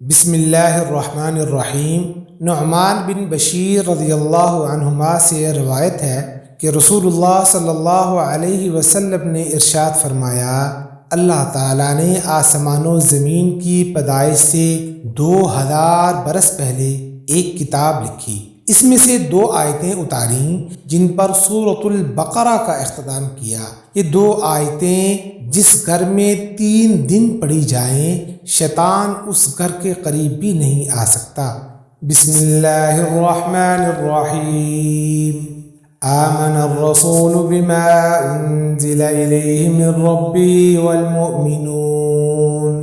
बिस्मिल्लाहिर्रहमानिर्रहीम। नुअमान बिन बशीर रज़ियल्लाहु अन्हुमा से रवायत है कि रसूलुल्लाह सल्लल्लाहु अलैहि वसल्लम ने इरशाद फरमाया, अल्लाह ताला ने आसमानों ज़मीन की पैदाइश से 2000 बरस पहले एक किताब लिखी। इसमें से 2 आयतें उतारी जिन पर सूरतुल बकरा का इख्तिताम किया। ये 2 आयतें जिस घर में 3 दिन पढ़ी जाएं, शैतान उस घर के करीब भी नहीं आ सकता। बिस्मिल्लाहिर्रहमानिर्रहीम। आमनर रसूलु बिमा उन्ज़िला इलैहि मिर रब्बिही वल मुअमिनून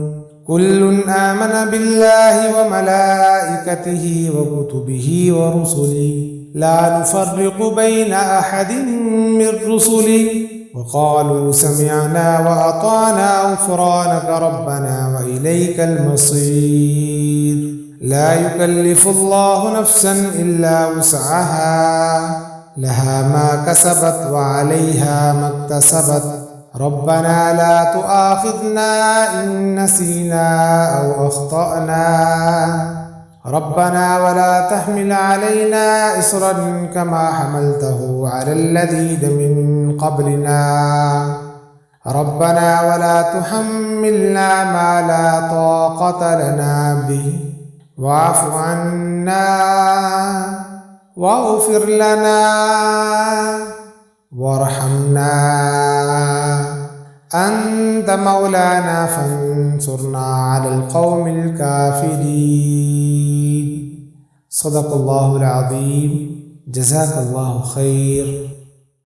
कुल्लुन आमन बिल्लाहि व मलाइकतिही व कुतुबिही व रुसुलिही ला नुफ़र्रिक़ु बैन अहदिन मिर रुसुलिही व क़ालू समिअना व अताअना ग़ुफ़रानक रब्बना व इलैकल मसीर ला युकल्लिफ़ुल्लाहु नफ़्सन इल्ला वुस्अहा लहा मा कसबत व अलैहा मक्तसबत रब्बना ला तुआख़िज़ना इन नसीना औ अख़्तअना रब्बना वला तहमिल अलैना इसरन कमा हमलतहु अलल्लज़ीन मिन क़ब्लिना रब्बना वला तुहम्मिलना मा ला ताक़त लना बिही वाअफ़ु अन्ना वग़फ़िर लना वरहमना अंत मौलाना फंसुरना अलल क़ौमिल काफ़िरीन। सदक़ल्लाहुल अज़ीम। जज़ाकल्लाहु खैर।